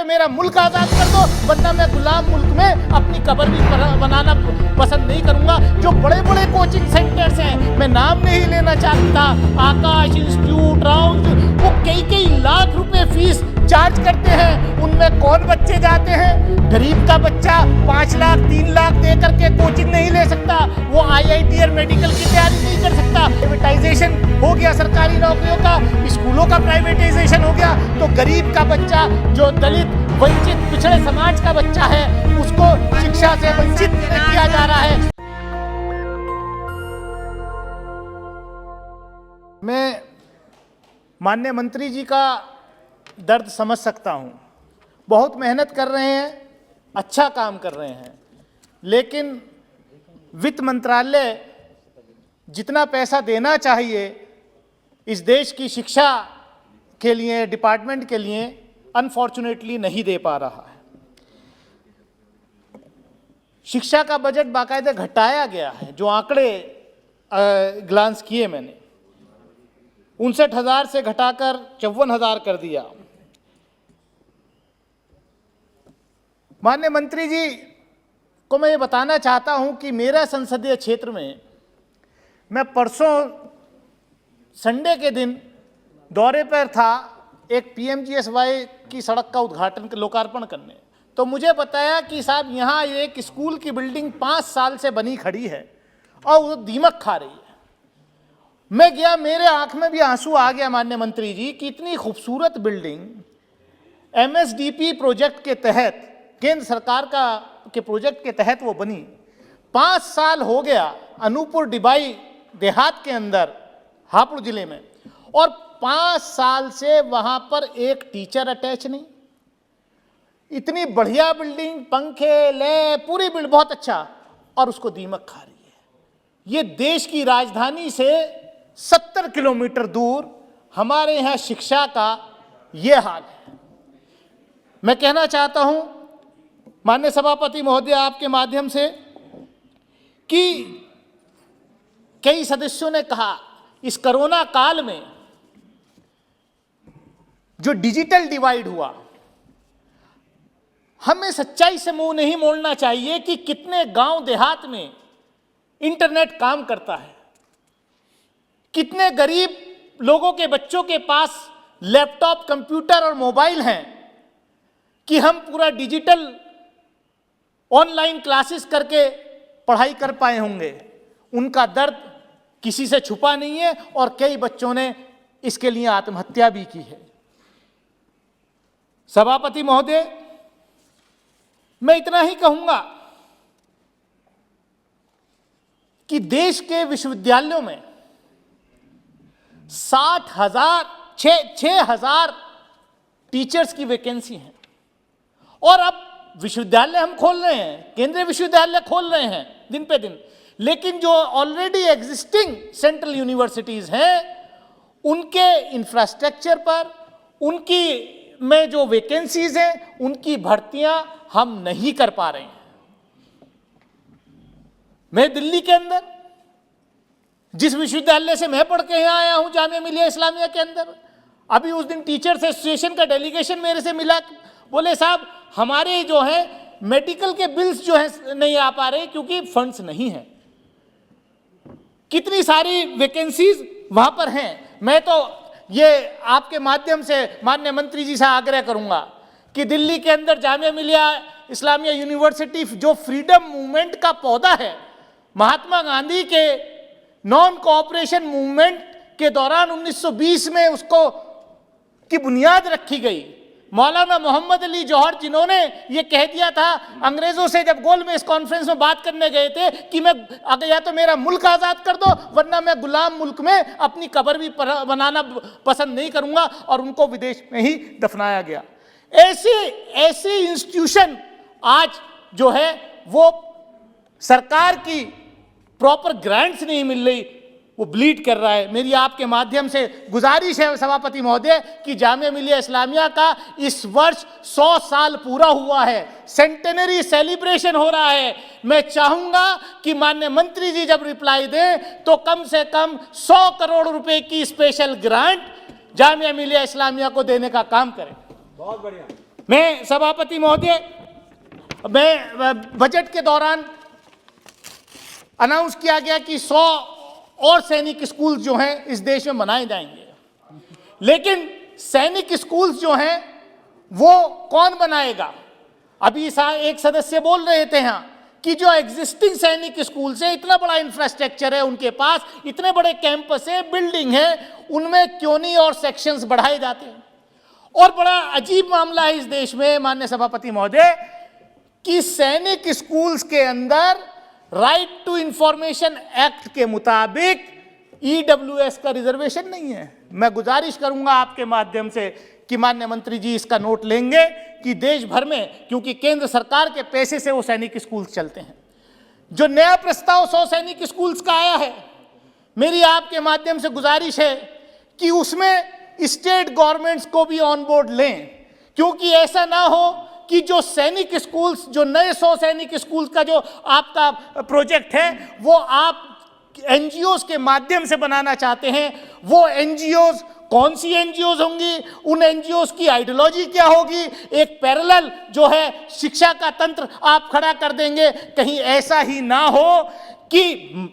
मेरा मुल्क आजाद कर दो, वरना मैं गुलाम मुल्क में अपनी कब्र भी बनाना पसंद नहीं करूंगा। जो बड़े बड़े कोचिंग सेंटर्स हैं, मैं नाम नहीं लेना चाहता, आकाश इंस्टीट्यूट, राउंड, वो कई लाख रुपए फीस चार्ज करते हैं, उनमें कौन बच्चे जाते हैं? गरीब का बच्चा 5 लाख 3 लाख दे करके कोचिंग नहीं ले सकता, वो IIT और मेडिकल की तैयारी नहीं कर सकता। प्राइवेटाइजेशन हो गया सरकारी नौकरियों का, स्कूलों का प्राइवेटाइजेशन हो गया, तो गरीब का बच्चा, जो दलित वंचित पिछड़े समाज का बच्चा है, उसको शिक्षा से वंचित किया जा रहा है। मैं माननीय मंत्री जी का दर्द समझ सकता हूं, बहुत मेहनत कर रहे हैं, अच्छा काम कर रहे हैं, लेकिन वित्त मंत्रालय जितना पैसा देना चाहिए इस देश की शिक्षा के लिए, डिपार्टमेंट के लिए, अनफॉर्चुनेटली नहीं दे पा रहा है। शिक्षा का बजट बाकायदे घटाया गया है, जो आंकड़े ग्लांस किए मैंने, 59,000 से घटाकर 54,000 कर दिया। माननीय मंत्री जी को मैं ये बताना चाहता हूं कि मेरा संसदीय क्षेत्र में मैं परसों संडे के दिन दौरे पर था, एक PMGSY की सड़क का उद्घाटन लोकार्पण करने, तो मुझे बताया कि साहब यहाँ एक स्कूल की बिल्डिंग 5 साल से बनी खड़ी है और वो दीमक खा रही है। मैं गया, मेरे आंख में भी आंसू आ गया माननीय मंत्री जी कि इतनी खूबसूरत बिल्डिंग MSDP प्रोजेक्ट के तहत, केंद्र सरकार के प्रोजेक्ट के तहत वो बनी, 5 साल हो गया अनूपपुर डिबाई देहात के अंदर हापुड़ जिले में, और 5 साल से वहां पर एक टीचर अटैच नहीं। इतनी बढ़िया बिल्डिंग, पंखे, लैब, पूरी बिल्डिंग बहुत अच्छा, और उसको दीमक खा रही है। ये देश की राजधानी से 70 किलोमीटर दूर हमारे यहाँ शिक्षा का ये हाल है। मैं कहना चाहता हूं माननीय सभापति महोदय आपके माध्यम से कि कई सदस्यों ने कहा इस कोरोना काल में जो डिजिटल डिवाइड हुआ, हमें सच्चाई से मुंह नहीं मोड़ना चाहिए कि कितने गांव देहात में इंटरनेट काम करता है, कितने गरीब लोगों के बच्चों के पास लैपटॉप, कंप्यूटर और मोबाइल हैं कि हम पूरा डिजिटल ऑनलाइन क्लासेस करके पढ़ाई कर पाए होंगे। उनका दर्द किसी से छुपा नहीं है, और कई बच्चों ने इसके लिए आत्महत्या भी की है। सभापति महोदय, मैं इतना ही कहूंगा कि देश के विश्वविद्यालयों में 6,000 टीचर्स की वैकेंसी है, और अब विश्वविद्यालय हम खोल रहे हैं, केंद्रीय विश्वविद्यालय खोल रहे हैं दिन पे दिन, लेकिन जो ऑलरेडी एग्जिस्टिंग सेंट्रल यूनिवर्सिटीज हैं उनके इंफ्रास्ट्रक्चर पर, उनकी में जो वैकेंसीज हैं, उनकी भर्तियां हम नहीं कर पा रहे हैं। मैं दिल्ली के अंदर जिस विश्वविद्यालय से मैं पढ़ के यहाँ आया हूं, जामिया मिलिया इस्लामिया के अंदर, अभी उस दिन टीचर्स एसोसिएशन का डेलीगेशन मेरे से मिला, बोले साहब हमारे जो है मेडिकल के बिल्स जो है नहीं आ पा रहे क्योंकि फंड्स नहीं है। कितनी सारी वैकेंसीज वहां पर हैं। मैं तो ये आपके माध्यम से माननीय मंत्री जी से आग्रह करूंगा कि दिल्ली के अंदर जामिया मिलिया इस्लामिया यूनिवर्सिटी जो फ्रीडम मूवमेंट का पौधा है, महात्मा गांधी के नॉन कोऑपरेशन मूवमेंट के दौरान 1920 में उसको की बुनियाद रखी गई। मौलाना मोहम्मद अली जौहर, जिन्होंने ये कह दिया था अंग्रेजों से जब गोलमेज कॉन्फ्रेंस में बात करने गए थे कि मैं अगर या तो मेरा मुल्क आजाद कर दो, वरना मैं गुलाम मुल्क में अपनी कब्र भी बनाना पसंद नहीं करूंगा, और उनको विदेश में ही दफनाया गया। ऐसी इंस्टीट्यूशन आज जो है वो सरकार की प्रॉपर ग्रांट्स नहीं मिल रही, वो ब्लीड कर रहा है। मेरी आपके माध्यम से गुजारिश है सभापति महोदय कि जामिया मिलिया इस्लामिया का इस वर्ष 100 साल पूरा हुआ है, सेंटेनरी सेलिब्रेशन हो रहा है। मैं चाहूंगा कि माननीय मंत्री जी जब रिप्लाई दें तो कम से कम 100 करोड़ रुपए की स्पेशल ग्रांट जामिया मिलिया इस्लामिया को देने का काम करें। बहुत बढ़िया। मैं सभापति महोदय, मैं बजट के दौरान अनाउंस किया गया कि 100 और सैनिक स्कूल जो हैं इस देश में बनाए जाएंगे, लेकिन सैनिक स्कूल्स जो हैं वो कौन बनाएगा? अभी एक सदस्य बोल रहे थे यहाँ कि जो एग्जिस्टिंग सैनिक स्कूल से इतना बड़ा इंफ्रास्ट्रक्चर है, उनके पास इतने बड़े कैंपस है, बिल्डिंग है, उनमें क्यों नहीं और सेक्शंस बढ़ाए जाते हैं? और बड़ा अजीब मामला है इस देश में माननीय सभापति महोदय कि सैनिक स्कूल्स के अंदर राइट टू इंफॉर्मेशन एक्ट के मुताबिक ईडब्ल्यूएस का रिजर्वेशन नहीं है। मैं गुजारिश करूंगा आपके माध्यम से कि माननीय मंत्री जी इसका नोट लेंगे कि देश भर में, क्योंकि केंद्र सरकार के पैसे से वो सैनिक स्कूल्स चलते हैं, जो नया प्रस्ताव 100 सैनिक स्कूल्स का आया है, मेरी आपके माध्यम से गुजारिश है कि उसमें स्टेट गवर्नमेंट्स को भी ऑन बोर्ड लें, क्योंकि ऐसा ना हो कि जो सैनिक स्कूल्स, जो नए 100 सैनिक स्कूल्स का जो आपका प्रोजेक्ट है वो आप एनजीओज के माध्यम से बनाना चाहते हैं। वो एनजीओज कौन सी एनजीओज होंगी, उन एनजीओज की आइडियोलॉजी क्या होगी, एक पैरेलल जो है शिक्षा का तंत्र आप खड़ा कर देंगे। कहीं ऐसा ही ना हो कि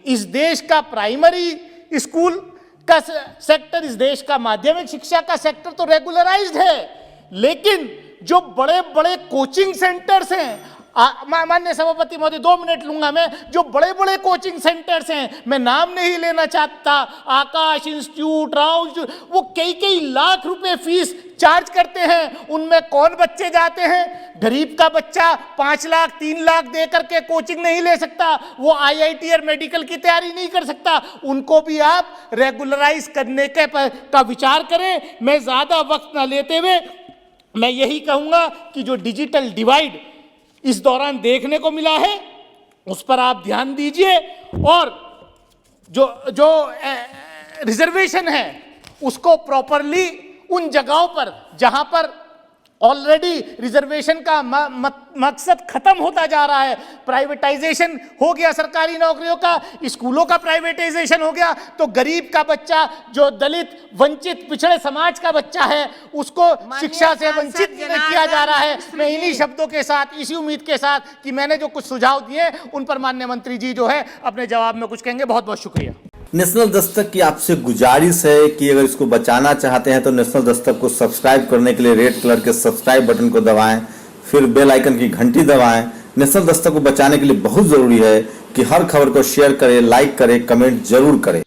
इस देश का प्राइमरी स्कूल का सेक्टर, इस देश का माध्यमिक शिक्षा का सेक्टर तो रेगुलराइज्ड है, लेकिन जो बड़े बड़े कोचिंग सेंटर्स हैं, माननीय सभापति महोदय 2 मिनट लूंगा मैं, जो बड़े बड़े कोचिंग सेंटर्स हैं, मैं नाम नहीं लेना चाहता, आकाश इंस्टीट्यूट, राव इंस्टीट्यूट, वो कई लाख रुपए फीस चार्ज करते हैं। उनमें कौन बच्चे जाते हैं? गरीब का बच्चा 5 लाख 3 लाख दे करके कोचिंग नहीं ले सकता, वो आईआईटी और मेडिकल की तैयारी नहीं कर सकता। उनको भी आप रेगुलराइज करने का विचार करें। मैं ज्यादा वक्त ना लेते हुए मैं यही कहूंगा कि जो डिजिटल डिवाइड इस दौरान देखने को मिला है उस पर आप ध्यान दीजिए, और जो रिजर्वेशन है उसको प्रॉपरली उन जगहों पर जहां पर ऑलरेडी रिजर्वेशन का मकसद खत्म होता जा रहा है, प्राइवेटाइजेशन हो गया सरकारी नौकरियों का, स्कूलों का प्राइवेटाइजेशन हो गया, तो गरीब का बच्चा, जो दलित वंचित पिछड़े समाज का बच्चा है, उसको शिक्षा से वंचित किया जा रहा है। मैं इन्हीं शब्दों के साथ, इसी उम्मीद के साथ कि मैंने जो कुछ सुझाव दिए उन पर माननीय मंत्री जी जो है अपने जवाब में कुछ कहेंगे। बहुत बहुत शुक्रिया। नेशनल दस्तक की आपसे गुजारिश है कि अगर इसको बचाना चाहते हैं तो नेशनल दस्तक को सब्सक्राइब करने के लिए रेड कलर के सब्सक्राइब बटन को दबाएं, फिर बेल आइकन की घंटी दबाएं। नेशनल दस्तक को बचाने के लिए बहुत जरूरी है कि हर खबर को शेयर करें, लाइक करें, कमेंट जरूर करें।